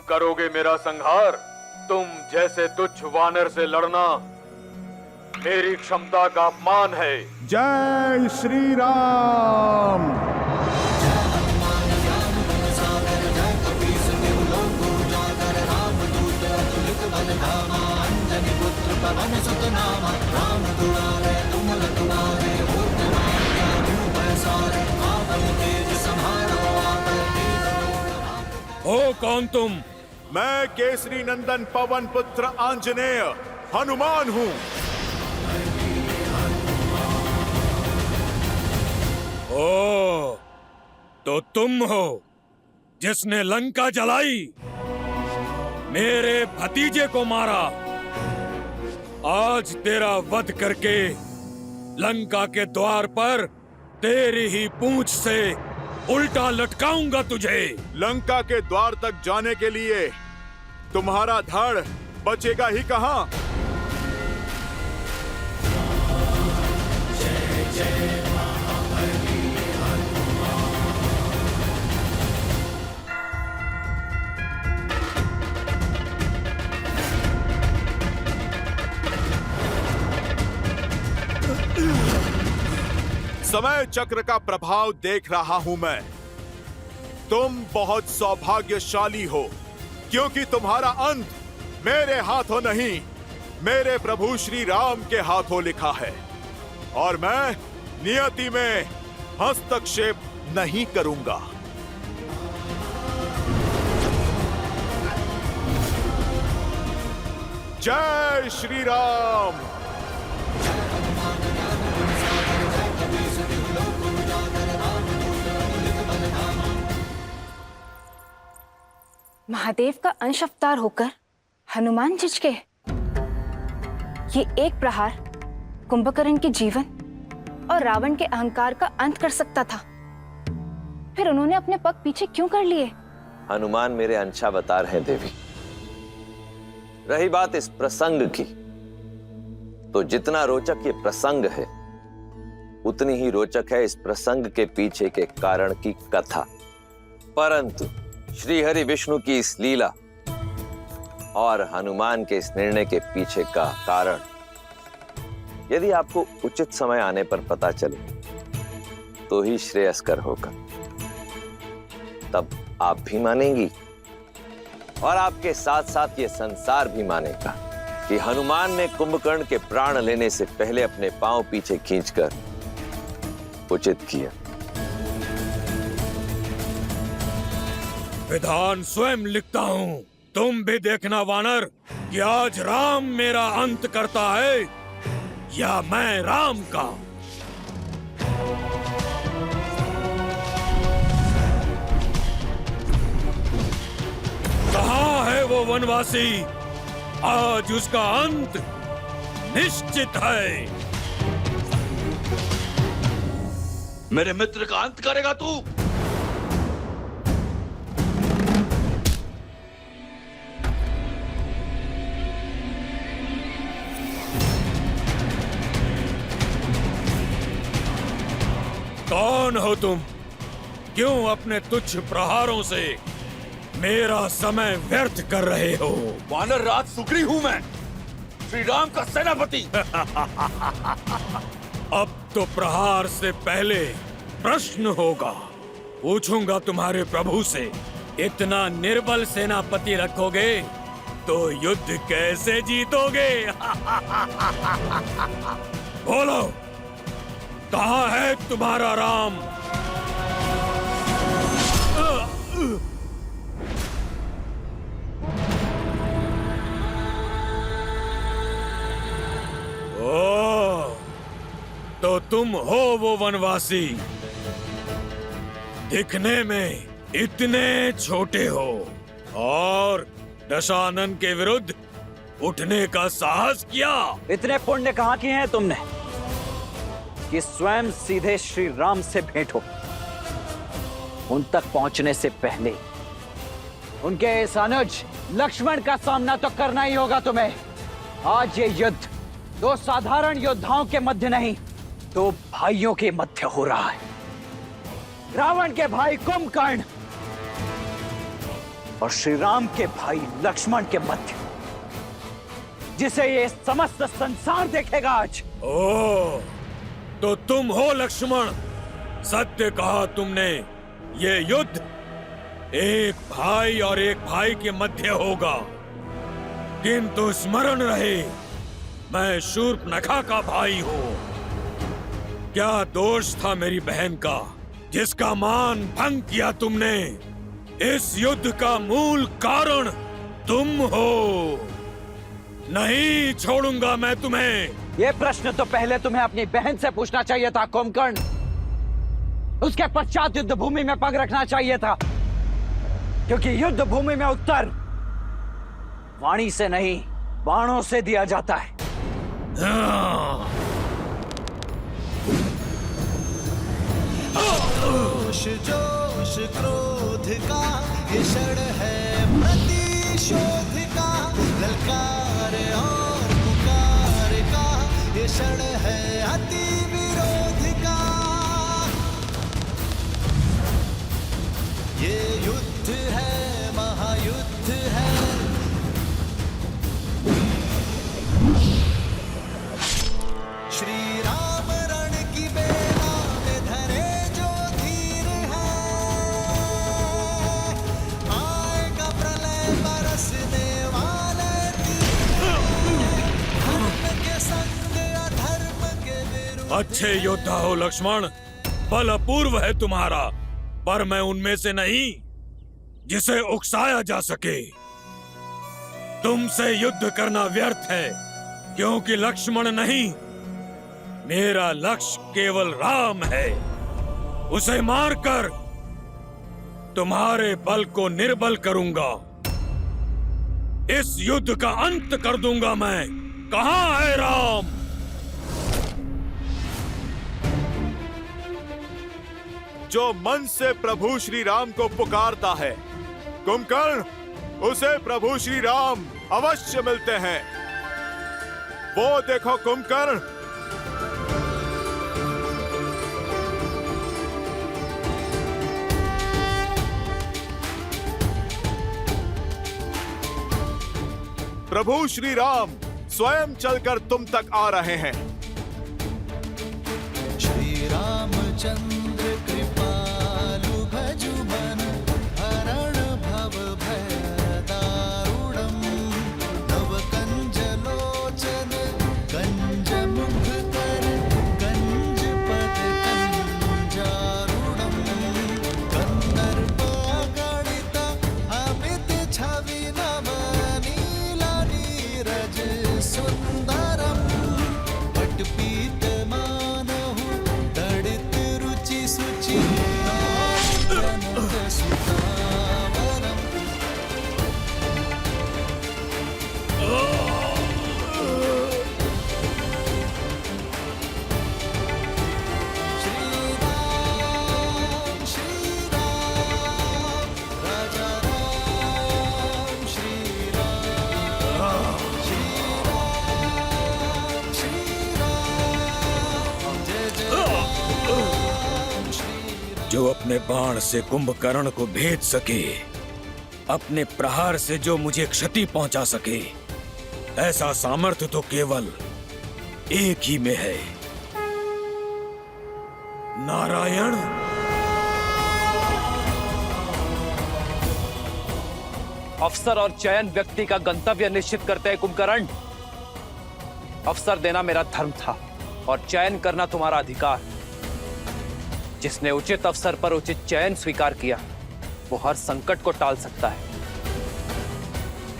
करोगे मेरा संहार? तुम जैसे तुच्छ वानर से लड़ना मेरी क्षमता का अपमान है। जय श्री राम। ओ कौन तुम? मैं केसरी नंदन पवन पुत्र आंजनेय हनुमान हूँ। ओ, तो तुम हो जिसने लंका जलाई, मेरे भतीजे को मारा। आज तेरा वध करके लंका के द्वार पर तेरी ही पूंछ से उल्टा लटकाऊंगा तुझे। लंका के द्वार तक जाने के लिए तुम्हारा धड़ बचेगा ही कहां। समय चक्र का प्रभाव देख रहा हूं मैं। तुम बहुत सौभाग्यशाली हो, क्योंकि तुम्हारा अंत मेरे हाथों नहीं, मेरे प्रभु श्री राम के हाथों लिखा है। और मैं नियति में हस्तक्षेप नहीं करूंगा। जय श्री राम। महादेव का अंश अवतार होकर हनुमान झिझके। ये एक प्रहार कुंभकर्ण के जीवन और रावण के अहंकार का अंत कर सकता था। फिर उन्होंने अपने पग पीछे क्यों कर लिए? हनुमान मेरे अंशावतार हैं देवी। रही बात इस प्रसंग की, तो जितना रोचक ये प्रसंग है, उतनी ही रोचक है इस प्रसंग के पीछे के कारण की कथा। परंतु श्री हरि विष्णु की इस लीला और हनुमान के इस निर्णय के पीछे का कारण यदि आपको उचित समय आने पर पता चले तो ही श्रेयस्कर होगा। तब आप भी मानेंगी और आपके साथ साथ ये संसार भी मानेगा कि हनुमान ने कुंभकर्ण के प्राण लेने से पहले अपने पांव पीछे खींचकर उचित किया। विधान स्वयं लिखता हूँ, तुम भी देखना वानर कि आज राम मेरा अंत करता है या मैं राम का। कहाँ है वो वनवासी? आज उसका अंत निश्चित है। मेरे मित्र का अंत करेगा तू? कौन हो तुम? क्यों अपने तुच्छ प्रहारों से मेरा समय व्यर्थ कर रहे हो? वानर राज सुग्री हूं मैं, श्री राम का सेनापति। अब तो प्रहार से पहले प्रश्न होगा। पूछूंगा तुम्हारे प्रभु से, इतना निर्बल सेनापति रखोगे तो युद्ध कैसे जीतोगे? बोलो, कहाँ है तुम्हारा राम? ओ, तो तुम हो वो वनवासी। दिखने में इतने छोटे हो और दशानन के विरुद्ध उठने का साहस किया। इतने पुण्य कहाँ किए हैं तुमने कि स्वयं सीधे श्री राम से भेंट हो? उन तक पहुंचने से पहले उनके इस अनुज लक्ष्मण का सामना तो करना ही होगा तुम्हें। आज ये युद्ध दो साधारण योद्धाओं के मध्य नहीं, दो भाइयों के मध्य हो रहा है। रावण के भाई कुंभकर्ण और श्री राम के भाई लक्ष्मण के मध्य, जिसे ये समस्त संसार देखेगा आज। ओ, तो तुम हो लक्ष्मण। सत्य कहा तुमने। ये युद्ध एक भाई और एक भाई के मध्य होगा, किंतु स्मरण रहे, मैं शूर्पणखा का भाई हूं। क्या दोष था मेरी बहन का, जिसका मान भंग किया तुमने? इस युद्ध का मूल कारण तुम हो। नहीं छोड़ूंगा मैं तुम्हें। ये प्रश्न तो पहले तुम्हें अपनी बहन से पूछना चाहिए था कुंभकर्ण। उसके पश्चात युद्ध भूमि में पग रखना चाहिए था, क्योंकि युद्ध भूमि में उत्तर वाणी से नहीं, बाणों से दिया जाता है। जोश क्रोध का ये क्षण है प्रतिशोध का, ललकार और पुकार का ये क्षण है अति विरोध का। ये युद्ध है, महायुद्ध है। श्री राम रण की बेला में धरे जो धीर है, आएगा प्रलय बरसने वाले धर्म के संग अधर्म के विरुद्ध। अच्छे योद्धा हो लक्ष्मण, बल अपूर्व है तुम्हारा, पर मैं उनमें से नहीं जिसे उकसाया जा सके। तुमसे युद्ध करना व्यर्थ है, क्योंकि लक्ष्मण नहीं, मेरा लक्ष्य केवल राम है। उसे मारकर तुम्हारे बल को निर्बल करूंगा। इस युद्ध का अंत कर दूंगा मैं। कहां है राम? जो मन से प्रभु श्री राम को पुकारता है, कुंभकर्ण, उसे प्रभु श्री राम अवश्य मिलते हैं। वो देखो कुंभकर्ण, प्रभु श्री राम स्वयं चलकर तुम तक आ रहे हैं। श्री रामचंद्र कृपालु भजु मन, हरण भव भय दारुणम। नव कंज लोचन कंज मुख कर, कंज पद कंजारुणम। कंदर्प गणित अमित छवि नव, नीला नीरज सुंदरम। पट पीत मानहु तड़ित रुचि सुचि, जनक सुतावरम। श्री राम, राजा राम, श्री राम, श्री राम, श्री राम, जय जय राम, श्री राम। जो अपने बाण से कुंभकर्ण को भेद सके, अपने प्रहार से जो मुझे क्षति पहुंचा सके, ऐसा सामर्थ्य तो केवल एक ही में है, नारायण। अवसर और चयन व्यक्ति का गंतव्य निश्चित करते हैं कुंभकर्ण। अवसर देना मेरा धर्म था और चयन करना तुम्हारा अधिकार। जिसने उचित अवसर पर उचित चयन स्वीकार किया, वो हर संकट को टाल सकता है,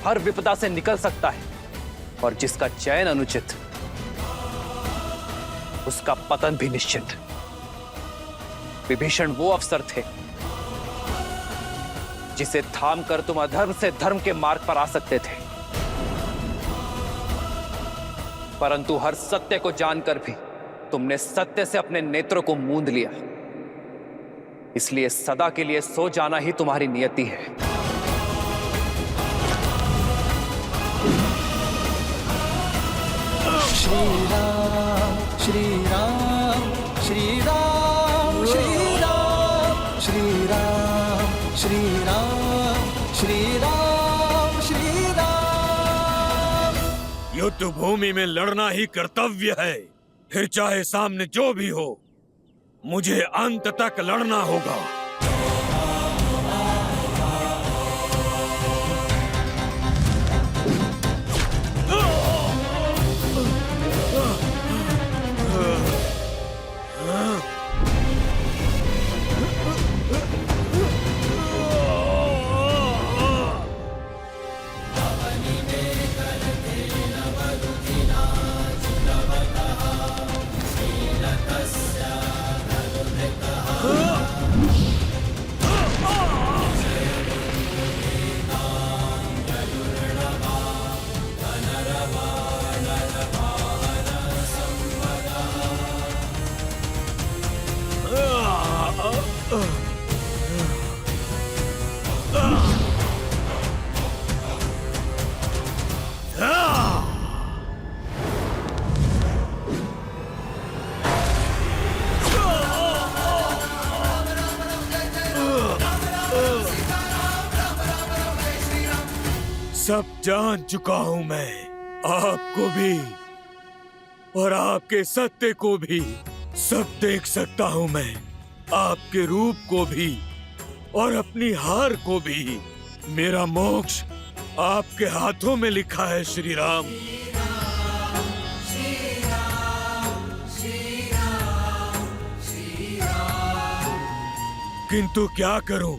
हर विपदा से निकल सकता है, और जिसका चयन अनुचित, उसका पतन भी निश्चित। विभीषण वो अवसर थे जिसे थाम कर तुम अधर्म से धर्म के मार्ग पर आ सकते थे, परंतु हर सत्य को जानकर भी तुमने सत्य से अपने नेत्रों को मूंद लिया। इसलिए सदा के लिए सो जाना ही तुम्हारी नियति है। श्री राम, श्री राम, श्री राम, श्री राम, श्री राम, श्री राम, श्री युद्ध भूमि में लड़ना ही कर्तव्य है। फिर चाहे सामने जो भी हो, मुझे अंत तक लड़ना होगा। सब जान चुका हूं मैं, आपको भी और आपके सत्य को भी। सब देख सकता हूं मैं, आपके रूप को भी और अपनी हार को भी। मेरा मोक्ष आपके हाथों में लिखा है श्री राम। किंतु क्या करूं,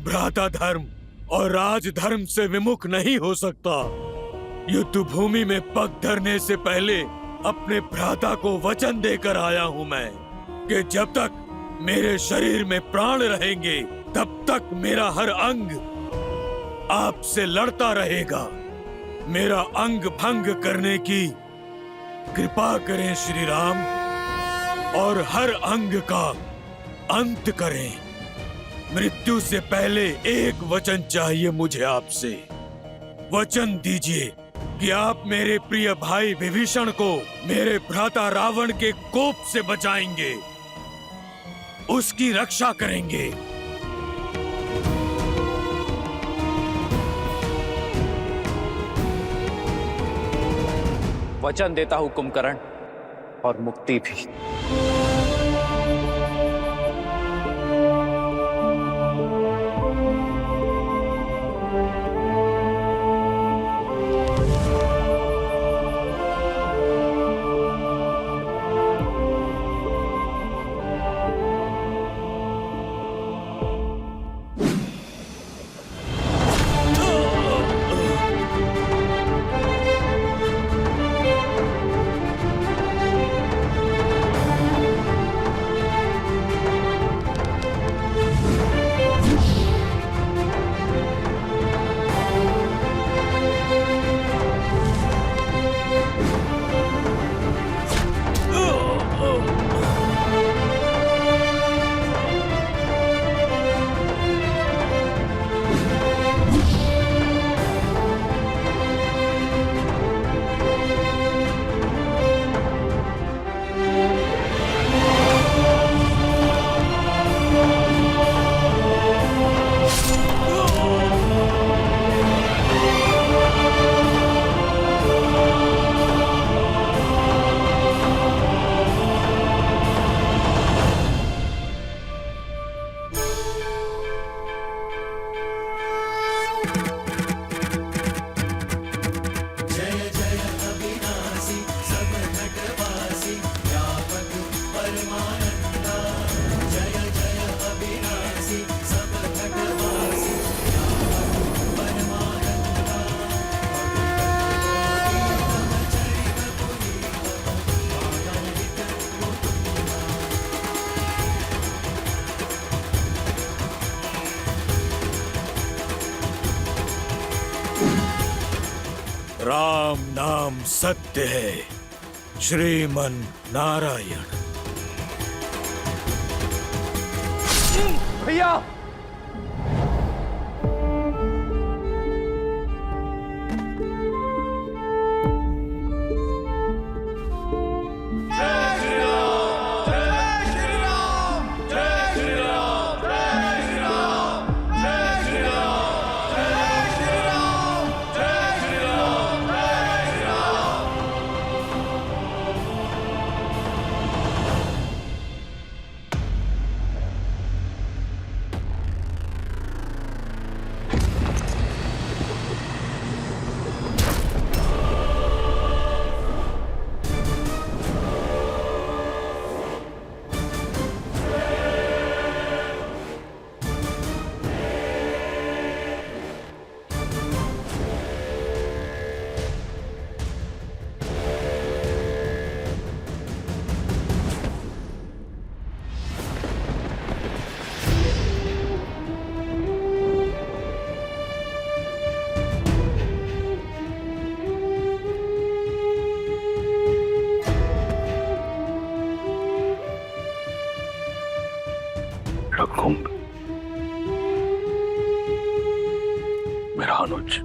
भ्राता धर्म और राजधर्म से विमुख नहीं हो सकता। युद्ध भूमि में पग धरने से पहले अपने भ्राता को वचन देकर आया हूं मैं कि जब तक मेरे शरीर में प्राण रहेंगे तब तक मेरा हर अंग आपसे लड़ता रहेगा। मेरा अंग भंग करने की कृपा करें श्री राम और हर अंग का अंत करें। मृत्यु से पहले एक वचन चाहिए मुझे आपसे। वचन दीजिए कि आप मेरे प्रिय भाई विभीषण को मेरे भ्राता रावण के कोप से बचाएंगे, उसकी रक्षा करेंगे। वचन देता हूं कुंभकर्ण, और मुक्ति भी। राम नाम सत्य है, श्रीमन नारायण। भैया, मेरा कुंभ, मेरा अनुज।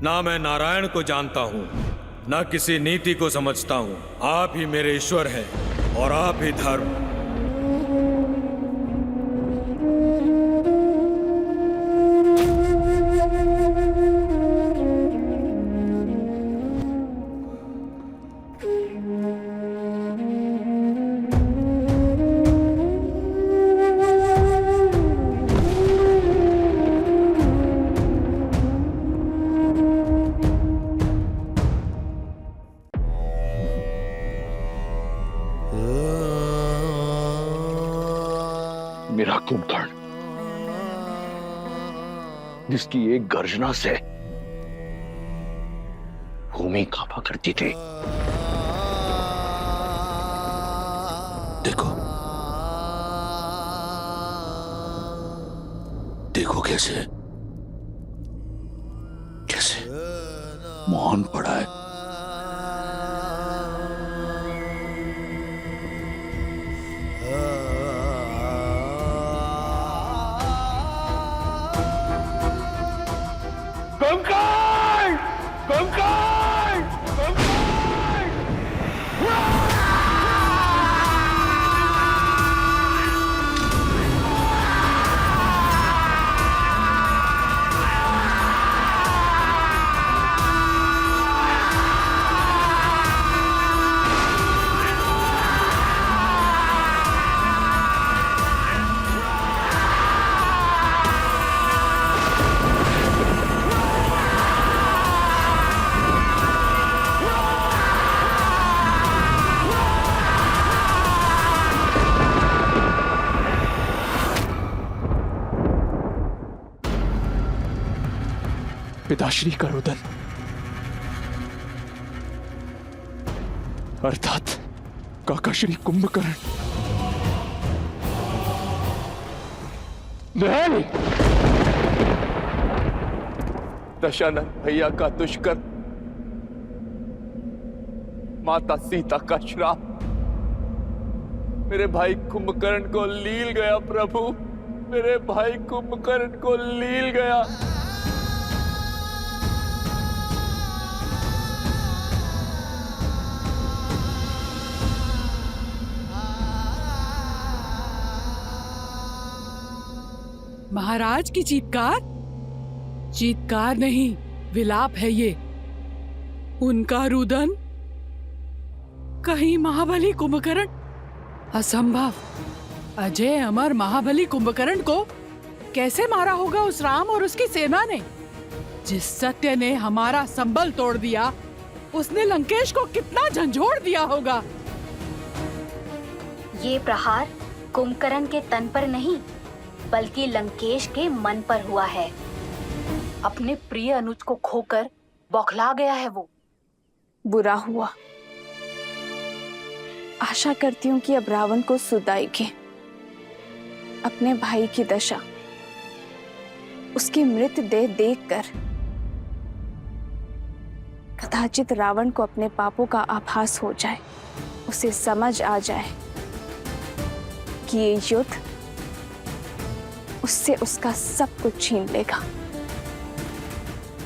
ना मैं नारायण को जानता हूँ, ना किसी नीति को समझता हूँ। आप ही मेरे ईश्वर हैं और आप ही धर्म। मेरा कुंभकर्ण, जिसकी एक गर्जना से भूमि कांपा करती थी। देखो, देखो कैसे कैसे मौन पड़ा है। कंकाल! कंकाल! कंकाल! पिताश्री का रुदन, अर्थात काकाश्री कुंभकर्ण। नहीं, दशानन भैया का दुष्कर्म, माता सीता का श्राप मेरे भाई कुंभकर्ण को लील गया। प्रभु, मेरे भाई कुंभकर्ण को लील गया। महाराज की चीत्कार? चीत्कार नहीं, विलाप है ये। उनका रुदन? कहीं महाबली कुंभकर्ण? असंभव। अजय अमर महाबली कुंभकर्ण को कैसे मारा होगा उस राम और उसकी सेना ने? जिस सत्य ने हमारा संबल तोड़ दिया, उसने लंकेश को कितना झंझोड़ दिया होगा। ये प्रहार कुंभकर्ण के तन पर नहीं, बल्कि लंकेश के मन पर हुआ है। अपने प्रिय अनुज को खोकर बौखला गया है वो। बुरा हुआ। आशा करती हूँ कि अब रावण को सुध आएगी। अपने भाई की दशा, उसकी मृतदेह देखकर कदाचित रावण को अपने पापों का आभास हो जाए, उसे समझ आ जाए कि ये युद्ध उससे उसका सब कुछ छीन लेगा,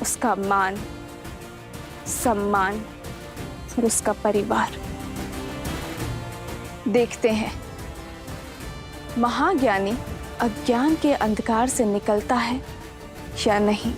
उसका मान, सम्मान और उसका परिवार। देखते हैं महाज्ञानी अज्ञान के अंधकार से निकलता है या नहीं।